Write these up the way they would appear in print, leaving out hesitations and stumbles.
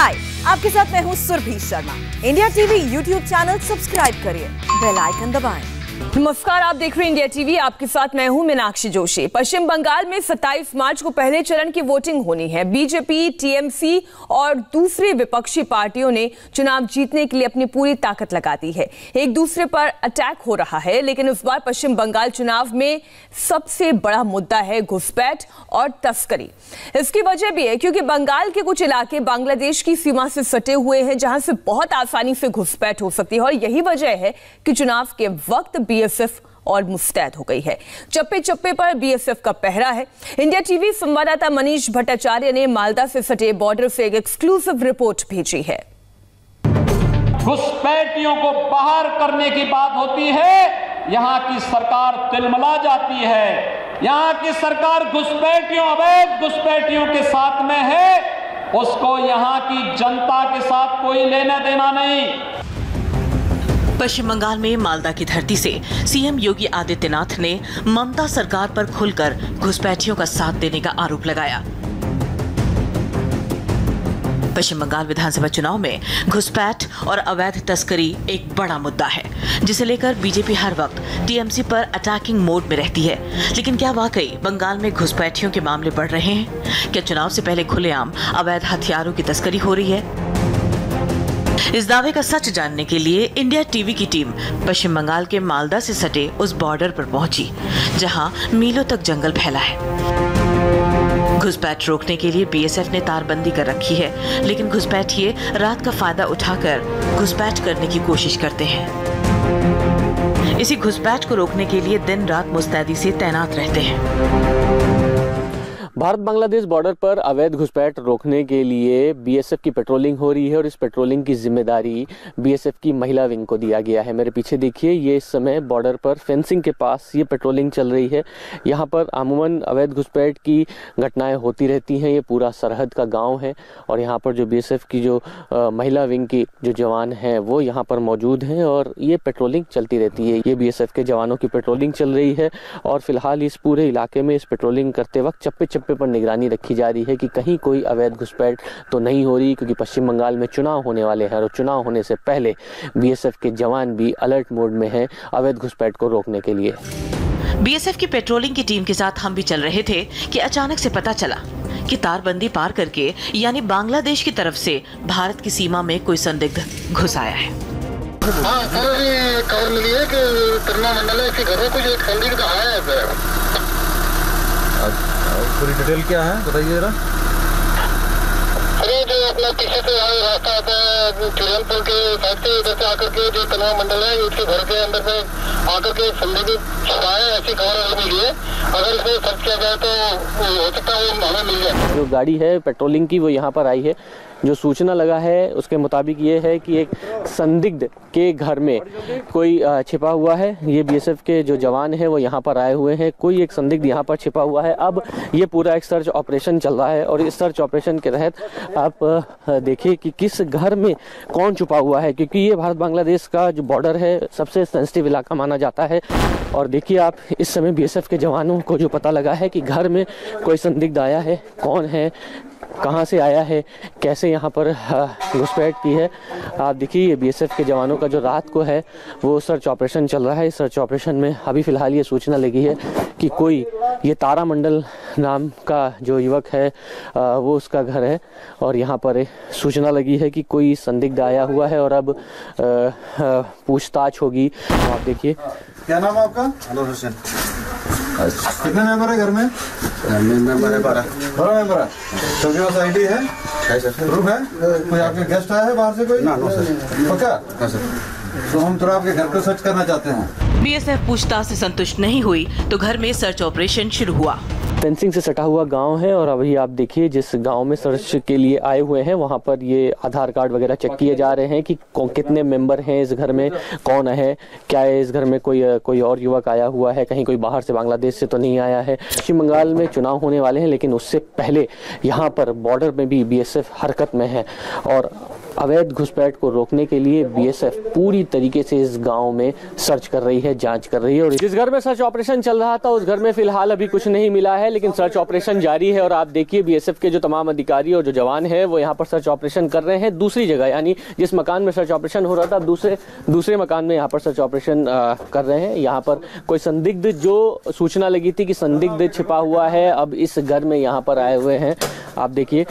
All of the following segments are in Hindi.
हाय, आपके साथ मैं हूँ Surabhi Sharma. India TV YouTube channel subscribe करिए, बेल आइकन दबाएं। नमस्कार, आप देख रहे हैं इंडिया टीवी। आपके साथ मैं हूं मीनाक्षी जोशी। पश्चिम बंगाल में 27 मार्च को पहले चरण की वोटिंग होनी है। बीजेपी, टीएमसी और दूसरी विपक्षी पार्टियों ने चुनाव जीतने के लिए अपनी पूरी ताकत लगा दी है। एक दूसरे पर अटैक हो रहा है, लेकिन इस बार पश्चिम बंगाल चुनाव में सबसे बड़ा मुद्दा है घुसपैठ और तस्करी। इसकी वजह भी है क्योंकि बंगाल के कुछ इलाके बांग्लादेश की सीमा से सटे हुए हैं, जहां से बहुत आसानी से घुसपैठ हो सकती है। और यही वजह है कि चुनाव के वक्त बीएसएफ और मुस्तैद हो गई है। चप्पे चप्पे पर बीएसएफ का पहरा है। इंडिया टीवी संवाददाता मनीष भट्टाचार्य ने मालदा से सटे बॉर्डर से एक एक्सक्लूसिव रिपोर्ट भेजी है। घुसपैठियों को बाहर करने की बात होती है, यहां की सरकार तिलमिला जाती है। यहां की सरकार घुसपैठियों, अवैध घुसपैठियों के साथ में है, उसको यहां की जनता के साथ कोई लेना देना नहीं। पश्चिम बंगाल में मालदा की धरती से सीएम योगी आदित्यनाथ ने ममता सरकार पर खुलकर घुसपैठियों का साथ देने का आरोप लगाया। पश्चिम बंगाल विधानसभा चुनाव में घुसपैठ और अवैध तस्करी एक बड़ा मुद्दा है, जिसे लेकर बीजेपी हर वक्त टीएमसी पर अटैकिंग मोड में रहती है। लेकिन क्या वाकई बंगाल में घुसपैठियों के मामले बढ़ रहे हैं? क्या चुनाव से पहले खुलेआम अवैध हथियारों की तस्करी हो रही है? इस दावे का सच जानने के लिए इंडिया टीवी की टीम पश्चिम बंगाल के मालदा से सटे उस बॉर्डर पर पहुंची, जहां मीलों तक जंगल फैला है। घुसपैठ रोकने के लिए बीएसएफ ने तारबंदी कर रखी है, लेकिन घुसपैठिए रात का फायदा उठाकर घुसपैठ करने की कोशिश करते हैं। इसी घुसपैठ को रोकने के लिए दिन रात मुस्तैदी से तैनात रहते हैं। भारत बांग्लादेश बॉर्डर पर अवैध घुसपैठ रोकने के लिए बीएसएफ की पेट्रोलिंग हो रही है और इस पेट्रोलिंग की जिम्मेदारी बीएसएफ की महिला विंग को दिया गया है। मेरे पीछे देखिए, ये इस समय बॉर्डर पर फेंसिंग के पास ये पेट्रोलिंग चल रही है। यहाँ पर अमूमन अवैध घुसपैठ की घटनाएं होती रहती हैं। ये पूरा सरहद का गाँव है और यहाँ पर जो बीएसएफ की जो महिला विंग की जो जवान हैं वो यहाँ पर मौजूद हैं और ये पेट्रोलिंग चलती रहती है। ये बीएसएफ के जवानों की पेट्रोलिंग चल रही है और फिलहाल इस पूरे इलाके में इस पेट्रोलिंग करते वक्त चप्पे चप्पे पर निगरानी रखी जा रही है कि कहीं कोई अवैध घुसपैठ तो नहीं हो रही, क्योंकि पश्चिम बंगाल में चुनाव होने वाले हैं और चुनाव होने से पहले बीएसएफ के जवान भी अलर्ट मोड में हैं अवैध घुसपैठ को रोकने के लिए। बीएसएफ की पेट्रोलिंग की टीम के साथ हम भी चल रहे थे कि अचानक से पता चला कि तारबंदी पार करके यानी बांग्लादेश की तरफ से भारत की सीमा में कोई संदिग्ध घुस आया है। हाँ सर, ये खबर मिली है कि तरुणा मंडल के घर में कुछ एक संदिग्ध आया है। पूरी डिटेल क्या है बताइए जरा। अरे जो अपना पीछे से रास्ता आता है चिड़ियापुर के साइड से, इधर से आकर के जो तनुआ मंडल है उसके घर के अंदर से आकर के संदिग्ध छुपा है, ऐसी खबर मिली है। अगर इसमें सर्च किया जाए तो हो सकता है वो हमें मिल जाए। जो गाड़ी है पेट्रोलिंग की वो यहाँ पर आई है। जो सूचना लगा है उसके मुताबिक ये है कि एक संदिग्ध के घर में कोई छिपा हुआ है। ये बीएसएफ के जो जवान हैं वो यहाँ पर आए हुए हैं। कोई एक संदिग्ध यहाँ पर छिपा हुआ है। अब ये पूरा एक सर्च ऑपरेशन चल रहा है और इस सर्च ऑपरेशन के तहत आप देखिए कि किस घर में कौन छुपा हुआ है, क्योंकि ये भारत बांग्लादेश का जो बॉर्डर है सबसे सेंसिटिव इलाका माना जाता है। और देखिए आप, इस समय बीएसएफ के जवानों को जो पता लगा है कि घर में कोई संदिग्ध आया है, कौन है, कहां से आया है, कैसे यहां पर घुसपैठ की है। आप देखिए ये बीएसएफ के जवानों का जो रात को है वो सर्च ऑपरेशन चल रहा है। इस सर्च ऑपरेशन में अभी फिलहाल ये सूचना लगी है कि कोई ये तारा मंडल नाम का जो युवक है वो उसका घर है और यहाँ पर सूचना लगी है कि कोई संदिग्ध आया हुआ है और अब पूछताछ होगी। आप देखिए। क्या नाम है आपका? अनवर हुसैन। कितने मेंबर है घर में? मेंबर है 12 मेंबर है। सबके पास आईडी है? प्रूफ है? कोई आपके गेस्ट आया है बाहर से कोई? ना सर। पक्का? हाँ सर। तो हम थोड़ा आपके घर को सर्च करना चाहते हैं। बीएसएफ पूछताछ से संतुष्ट नहीं हुई तो घर में सर्च ऑपरेशन शुरू हुआ। फेंसिंग से सटा हुआ गांव है और अभी आप देखिए जिस गांव में सर्च के लिए आए हुए हैं वहां पर ये आधार कार्ड वगैरह चेक किए जा रहे हैं कि कितने मेंबर हैं इस घर में, कौन है, क्या है इस घर में कोई और युवक आया हुआ है, कहीं कोई बाहर से बांग्लादेश से तो नहीं आया है। पश्चिम बंगाल में चुनाव होने वाले हैं, लेकिन उससे पहले यहाँ पर बॉर्डर में भी बीएसएफ हरकत में है और अवैध घुसपैठ को रोकने के लिए बीएसएफ पूरी तरीके से इस गांव में सर्च कर रही है, जांच कर रही है। और जिस घर में सर्च ऑपरेशन चल रहा था उस घर में फिलहाल अभी कुछ नहीं मिला है, लेकिन सर्च ऑपरेशन जारी है। और आप देखिए बीएसएफ के जो तमाम अधिकारी और जो जवान हैं वो यहाँ पर सर्च ऑपरेशन कर रहे हैं दूसरी जगह, यानी जिस मकान में सर्च ऑपरेशन हो रहा था दूसरे मकान में यहाँ पर सर्च ऑपरेशन कर रहे हैं। यहाँ पर कोई संदिग्ध, जो सूचना लगी थी कि संदिग्ध छिपा हुआ है, अब इस घर में यहाँ पर आए हुए हैं। आप देखिए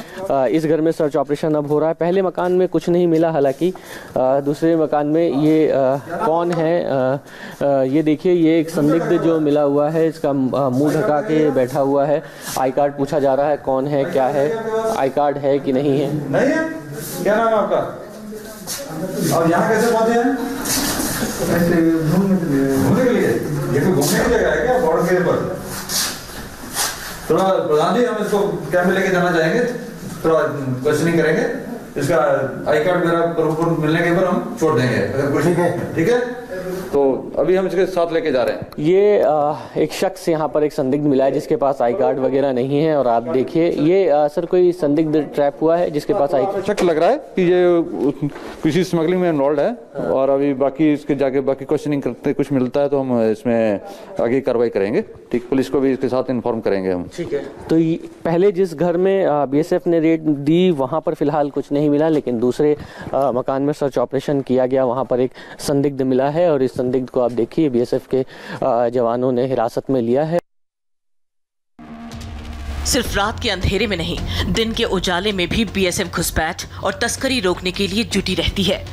इस घर में सर्च ऑपरेशन अब हो रहा है। पहले मकान में कुछ नहीं मिला, हालांकि दूसरे मकान में ये कौन है, ये देखिए ये एक संदिग्ध जो मिला हुआ है, इसका मुंह ढका के बैठा हुआ है। आई कार्ड पूछा जा रहा है कौन है, क्या है, आई कार्ड है कि नहीं है। नहीं है? क्या नाम है आपका? और यहाँ कैसे पहुंचे हैं? घूमने के लिए? ये कोई घूमने की जगह है क्या बॉर्डर के ऊपर? थोड़ा प्रधान जी, हम इसको कैंप लेके जाना चाहेंगे, थोड़ा क्वेश्चनिंग करेंगे, इसका आई कार्ड मेरा प्रूफ मिलने के बाद हम छोड़ देंगे अगर कुछ। ठीक है, तो अभी हम इसके साथ लेके जा रहे हैं। ये एक शख्स यहाँ पर एक संदिग्ध मिला है जिसके पास आई कार्ड वगैरह नहीं है। और आप देखिए ये सर कोई संदिग्ध ट्रैप हुआ है जिसके पास आई कार्ड। शक लग रहा है कि ये किसी स्मगलिंग में इन्वॉल्व है, और अभी बाकी इसके जाके बाकी क्वेश्चनिंग करते कुछ मिलता है तो हम इसमें आगे कार्रवाई करेंगे। ठीक, पुलिस को भी इसके साथ इन्फॉर्म करेंगे हम। ठीक है, तो पहले जिस घर में बीएसएफ ने रेड दी वहाँ पर फिलहाल कुछ नहीं मिला, लेकिन दूसरे मकान में सर्च ऑपरेशन किया गया, वहाँ पर एक संदिग्ध मिला है। और इस संदिग्ध को आप देखिए बीएसएफ के जवानों ने हिरासत में लिया है। सिर्फ रात के अंधेरे में नहीं, दिन के उजाले में भी बीएसएफ घुसपैठ और तस्करी रोकने के लिए जुटी रहती है।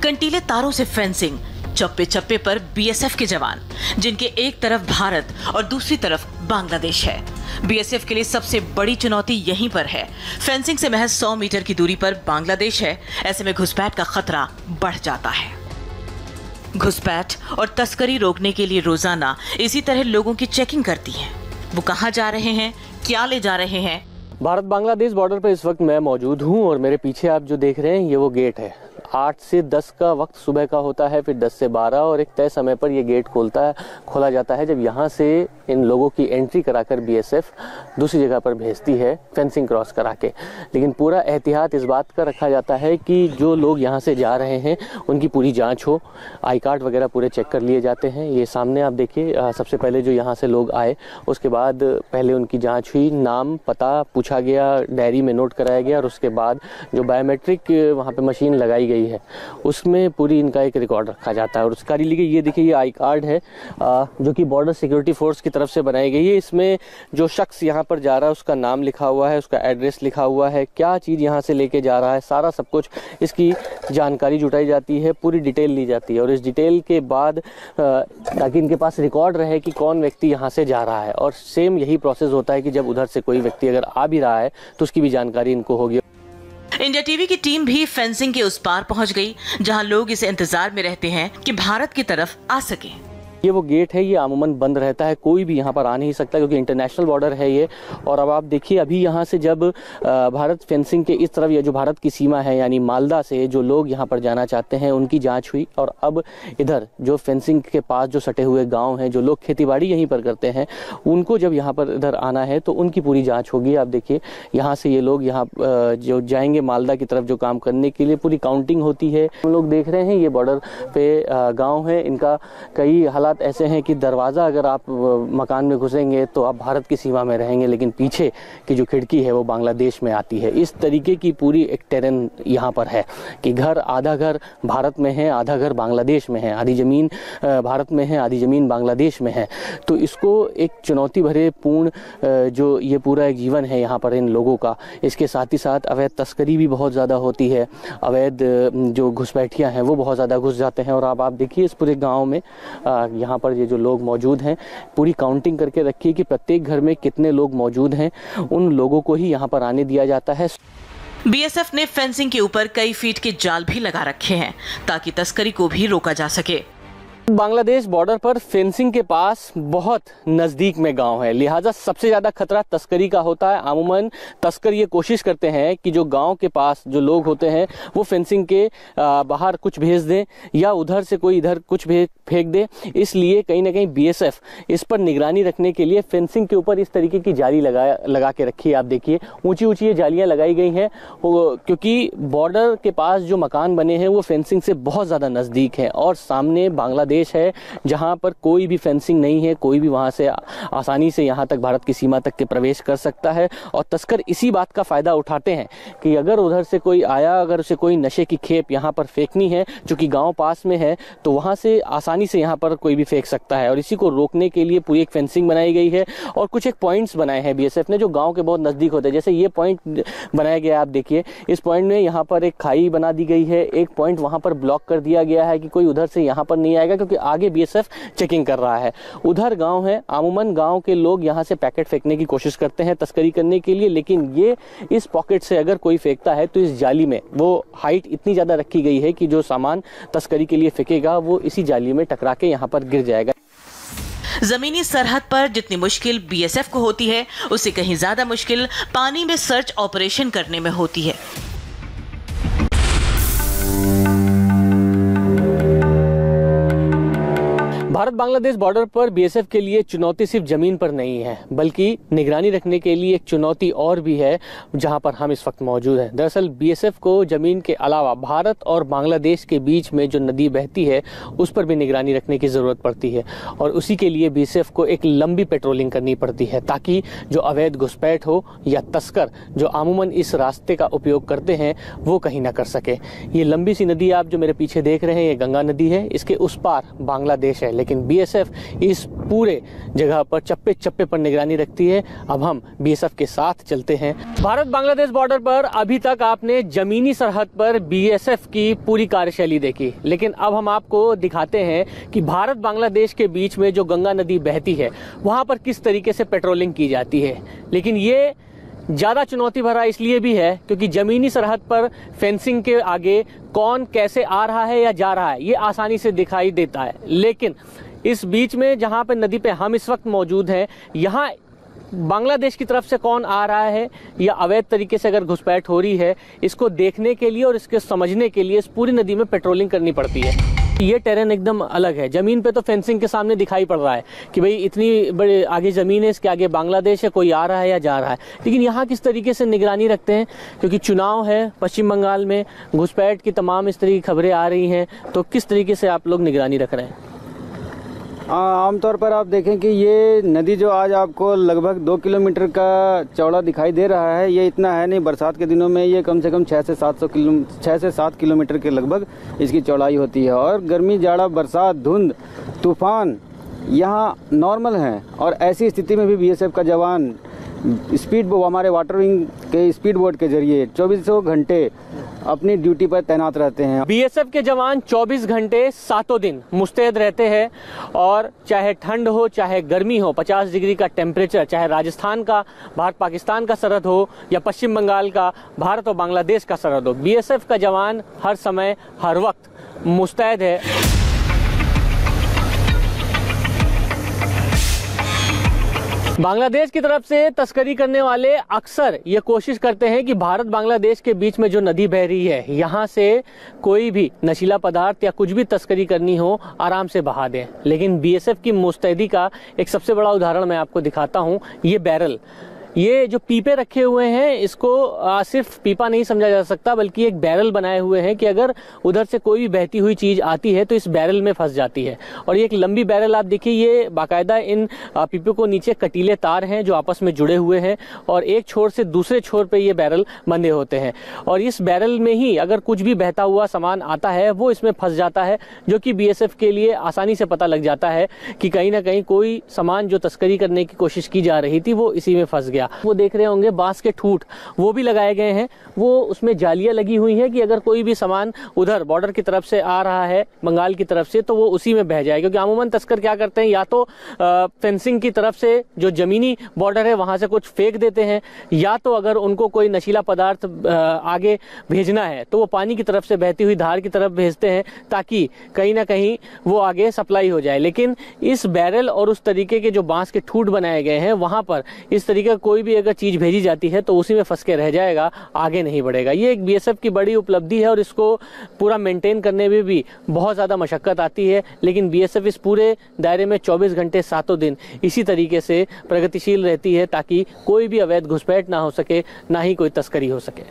कंटीले तारों से फेंसिंग, चप्पे चप्पे पर बीएसएफ के जवान, जिनके एक तरफ भारत और दूसरी तरफ बांग्लादेश है। बीएसएफ के लिए सबसे बड़ी चुनौती यहीं पर है। फेंसिंग से महज 100 मीटर की दूरी पर बांग्लादेश है, ऐसे में घुसपैठ का खतरा बढ़ जाता है। घुसपैठ और तस्करी रोकने के लिए रोजाना इसी तरह लोगों की चेकिंग करती है। वो कहाँ जा रहे हैं, क्या ले जा रहे हैं। भारत बांग्लादेश बॉर्डर पर इस वक्त मैं मौजूद हूँ और मेरे पीछे आप जो देख रहे हैं ये वो गेट है। 8 से 10 का वक्त सुबह का होता है, फिर 10 से 12 और एक तय समय पर ये गेट खोला जाता है, जब यहाँ से इन लोगों की एंट्री कराकर बीएसएफ दूसरी जगह पर भेजती है फेंसिंग क्रॉस करा के। लेकिन पूरा एहतियात इस बात का रखा जाता है कि जो लोग यहाँ से जा रहे हैं उनकी पूरी जांच हो, आई कार्ड वगैरह पूरे चेक कर लिए जाते हैं। ये सामने आप देखिए, सबसे पहले जो यहाँ से लोग आए उसके बाद पहले उनकी जाँच हुई, नाम पता पूछा गया, डायरी में नोट कराया गया, और उसके बाद जो बायोमेट्रिक वहाँ पर मशीन लगाई गई है उसमें पूरी इनका एक रिकॉर्ड रखा जाता है। और उसका ये देखिए ये आई कार्ड है जो कि बॉर्डर सिक्योरिटी फोर्स की तरफ से बनाई गई है। इसमें जो शख्स यहाँ पर जा रहा है उसका नाम लिखा हुआ है, उसका एड्रेस लिखा हुआ है, क्या चीज़ यहाँ से लेके जा रहा है, सारा सब कुछ इसकी जानकारी जुटाई जाती है, पूरी डिटेल ली जाती है। और इस डिटेल के बाद ताकि इनके पास रिकॉर्ड रहे कि कौन व्यक्ति यहाँ से जा रहा है। और सेम यही प्रोसेस होता है कि जब उधर से कोई व्यक्ति अगर आ भी रहा है तो उसकी भी जानकारी इनको होगी। इंडिया टीवी की टीम भी फेंसिंग के उस पार पहुंच गई, जहां लोग इस इंतजार में रहते हैं कि भारत की तरफ आ सके। ये वो गेट है, ये अमूमन बंद रहता है, कोई भी यहाँ पर आ नहीं सकता क्योंकि इंटरनेशनल बॉर्डर है ये। और अब आप देखिए अभी यहाँ से जब भारत फेंसिंग के इस तरफ, ये जो भारत की सीमा है यानी मालदा से जो लोग यहाँ पर जाना चाहते हैं उनकी जांच हुई। और अब इधर जो फेंसिंग के पास जो सटे हुए गांव हैं, जो लोग खेतीबाड़ी यहीं पर करते हैं, उनको जब यहाँ पर इधर आना है तो उनकी पूरी जाँच होगी। आप देखिए यहाँ से ये लोग यहाँ जो जाएंगे मालदा की तरफ जो काम करने के लिए, पूरी काउंटिंग होती है। हम लोग देख रहे हैं ये बॉर्डर पे गाँव है, इनका कई हालात ऐसे हैं कि दरवाज़ा अगर आप मकान में घुसेंगे तो आप भारत की सीमा में रहेंगे, लेकिन पीछे की जो खिड़की है वो बांग्लादेश में आती है। इस तरीके की पूरी एक टेरेन यहाँ पर है कि आधा घर भारत में है, आधा घर बांग्लादेश में है, आधी ज़मीन भारत में है, आधी ज़मीन बांग्लादेश में है। तो इसको एक चुनौती भरे पूर्ण जो ये पूरा एक जीवन है यहाँ पर इन लोगों का, इसके साथ ही साथ अवैध तस्करी भी बहुत ज़्यादा होती है, अवैध जो घुसपैठियाँ हैं वो बहुत ज़्यादा घुस जाते हैं। और आप देखिए इस पूरे गाँव में यहाँ पर ये जो लोग मौजूद हैं, पूरी काउंटिंग करके रखिए कि प्रत्येक घर में कितने लोग मौजूद हैं, उन लोगों को ही यहाँ पर आने दिया जाता है। बीएसएफ ने फेंसिंग के ऊपर कई फीट के जाल भी लगा रखे हैं ताकि तस्करी को भी रोका जा सके। बांग्लादेश बॉर्डर पर फेंसिंग के पास बहुत नज़दीक में गांव है, लिहाजा सबसे ज़्यादा खतरा तस्करी का होता है। अमूमन तस्कर ये कोशिश करते हैं कि जो गांव के पास जो लोग होते हैं वो फेंसिंग के बाहर कुछ भेज दें या उधर से कोई इधर कुछ फेंक दे। इसलिए कहीं ना कहीं बीएसएफ इस पर निगरानी रखने के लिए फेंसिंग के ऊपर इस तरीके की जाली लगा के रखी है। आप देखिए ऊंची ऊंची ये जालियाँ लगाई गई हैं क्योंकि बॉर्डर के पास जो मकान बने हैं वो फेंसिंग से बहुत ज़्यादा नज़दीक है और सामने बांग्लादेश है जहां पर कोई भी फेंसिंग नहीं है, कोई भी वहां से आसानी से यहां तक भारत की सीमा तक के प्रवेश कर सकता है। और तस्कर इसी बात का फायदा उठाते हैं कि अगर उधर से कोई आया, अगर उसे कोई नशे की खेप यहां पर फेंकनी है, चूंकि गांव पास में है तो वहां से आसानी से यहां पर कोई भी फेंक सकता है। और इसी को रोकने के लिए पूरी एक फेंसिंग बनाई गई है और कुछ एक पॉइंट्स बनाए हैं बीएसएफ ने जो गाँव के बहुत नजदीक होते हैं। जैसे ये पॉइंट बनाया गया, आप देखिए इस पॉइंट में यहाँ पर एक खाई बना दी गई है, एक पॉइंट वहां पर ब्लॉक कर दिया गया है कि कोई उधर से यहाँ पर नहीं आएगा क्योंकि आगे बीएसएफ चेकिंग कर रहा है। उधर गांव है, अमूमन गांव के लोग यहां से पैकेट फेंकने की कोशिश करते हैं तस्करी करने के लिए, लेकिन ये इस पॉकेट से अगर कोई फेंकता है तो इस जाली में वो हाइट इतनी ज्यादा रखी गई है कि जो सामान तस्करी के लिए फेंकेगा वो इसी जाली में टकरा के यहां पर गिर जाएगा। जमीनी सरहद पर जितनी मुश्किल बीएसएफ को होती है उससे कहीं ज्यादा मुश्किल पानी में सर्च ऑपरेशन करने में होती है। भारत बांग्लादेश बॉर्डर पर बीएसएफ के लिए चुनौती सिर्फ जमीन पर नहीं है बल्कि निगरानी रखने के लिए एक चुनौती और भी है जहां पर हम इस वक्त मौजूद हैं। दरअसल बीएसएफ को जमीन के अलावा भारत और बांग्लादेश के बीच में जो नदी बहती है उस पर भी निगरानी रखने की जरूरत पड़ती है और उसी के लिए बीएसएफ को एक लंबी पेट्रोलिंग करनी पड़ती है ताकि जो अवैध घुसपैठ हो या तस्कर जो अमूमन इस रास्ते का उपयोग करते हैं वो कहीं ना कर सके। ये लंबी सी नदी आप जो मेरे पीछे देख रहे हैं ये गंगा नदी है, इसके उस पार बांग्लादेश है, लेकिन बीएसएफ इस पूरे जगह पर चप्पे चप्पे पर निगरानी रखती है। अब हम बीएसएफ के साथ चलते हैं। भारत बांग्लादेश बॉर्डर पर अभी तक आपने जमीनी सरहद पर बीएसएफ की पूरी कार्यशैली देखी, लेकिन अब हम आपको दिखाते हैं कि भारत बांग्लादेश के बीच में जो गंगा नदी बहती है वहां पर किस तरीके से पेट्रोलिंग की जाती है। लेकिन ये ज्यादा चुनौती भरा इसलिए भी है क्योंकि जमीनी सरहद पर फेंसिंग के आगे कौन कैसे आ रहा है या जा रहा है ये आसानी से दिखाई देता है, लेकिन इस बीच में जहां पर नदी पे हम इस वक्त मौजूद हैं यहाँ बांग्लादेश की तरफ से कौन आ रहा है या अवैध तरीके से अगर घुसपैठ हो रही है इसको देखने के लिए और इसके समझने के लिए इस पूरी नदी में पेट्रोलिंग करनी पड़ती है। ये टेरेन एकदम अलग है। जमीन पे तो फेंसिंग के सामने दिखाई पड़ रहा है कि भाई इतनी बड़ी आगे जमीन है, इसके आगे बांग्लादेश है, कोई आ रहा है या जा रहा है, लेकिन यहाँ किस तरीके से निगरानी रखते हैं क्योंकि चुनाव है पश्चिम बंगाल में, घुसपैठ की तमाम इस तरह की खबरें आ रही हैं, तो किस तरीके से आप लोग निगरानी रख रहे हैं? आमतौर पर आप देखें कि ये नदी जो आज आपको लगभग 2 किलोमीटर का चौड़ा दिखाई दे रहा है, ये इतना है नहीं। बरसात के दिनों में ये कम से कम 6 से 7 किलोमीटर के लगभग इसकी चौड़ाई होती है और गर्मी, जाड़ा, बरसात, धुंध, तूफान यहाँ नॉर्मल हैं। और ऐसी स्थिति में भी बीएसएफ का जवान स्पीड बोट, हमारे वाटर विंग के स्पीड बोट के जरिए 24 घंटे अपनी ड्यूटी पर तैनात रहते हैं। बीएसएफ के जवान 24 घंटे 7 दिन मुस्तैद रहते हैं और चाहे ठंड हो चाहे गर्मी हो, 50 डिग्री का टेम्परेचर, चाहे राजस्थान का भारत पाकिस्तान का सरहद हो या पश्चिम बंगाल का भारत और बांग्लादेश का सरहद हो, बीएसएफ का जवान हर समय हर वक्त मुस्तैद है। बांग्लादेश की तरफ से तस्करी करने वाले अक्सर ये कोशिश करते हैं कि भारत बांग्लादेश के बीच में जो नदी बह रही है यहाँ से कोई भी नशीला पदार्थ या कुछ भी तस्करी करनी हो आराम से बहा दें, लेकिन बीएसएफ की मुस्तैदी का एक सबसे बड़ा उदाहरण मैं आपको दिखाता हूँ। ये बैरल, ये जो पीपे रखे हुए हैं इसको सिर्फ पीपा नहीं समझा जा सकता बल्कि एक बैरल बनाए हुए हैं कि अगर उधर से कोई भी बहती हुई चीज आती है तो इस बैरल में फंस जाती है। और ये एक लंबी बैरल आप देखिए, ये बाकायदा इन पीपे को नीचे कटीले तार हैं जो आपस में जुड़े हुए हैं और एक छोर से दूसरे छोर पे ये बैरल बंधे होते हैं और इस बैरल में ही अगर कुछ भी बहता हुआ सामान आता है वो इसमें फंस जाता है, जो कि बीएसएफ के लिए आसानी से पता लग जाता है कि कहीं ना कहीं कोई सामान जो तस्करी करने की कोशिश की जा रही थी वो इसी में फंस गया किया। वो देख रहे होंगे बांस के ठूठ वो भी लगाए गए हैं, वो उसमें जालियां लगी हुई हैं कि अगर कोई भी सामान उधर बॉर्डर की तरफ से आ रहा है बंगाल की तरफ से तो वो उसी में बह जाए, क्योंकि अमूमन तस्कर क्या करते हैं, या तो फेंसिंग की तरफ से जो जमीनी बॉर्डर है वहां से कुछ फेंक देते हैं, या तो अगर उनको कोई नशीला पदार्थ आगे भेजना है तो वो पानी की तरफ से बहती हुई धार की तरफ भेजते हैं ताकि कहीं ना कहीं वो आगे सप्लाई हो जाए। लेकिन इस बैरल और उस तरीके के जो बांस के ठूठ बनाए गए हैं वहां पर इस तरीके का कोई भी अगर चीज भेजी जाती है तो उसी में फंस के रह जाएगा, आगे नहीं बढ़ेगा। ये एक बीएसएफ की बड़ी उपलब्धि है और इसको पूरा मेंटेन करने में भी बहुत ज्यादा मशक्कत आती है, लेकिन बीएसएफ इस पूरे दायरे में 24 घंटे 7 दिन इसी तरीके से प्रगतिशील रहती है ताकि कोई भी अवैध घुसपैठ ना हो सके, ना ही कोई तस्करी हो सके।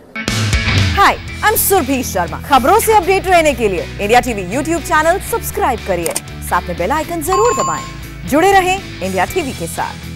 हाय, आई एम सुरभि शर्मा। खबरों से अपडेट रहने के लिए India TV YouTube channel subscribe करिए, साथ में बेल आइकन जरूर दबाएं। जुड़े रहें इंडिया टीवी के साथ।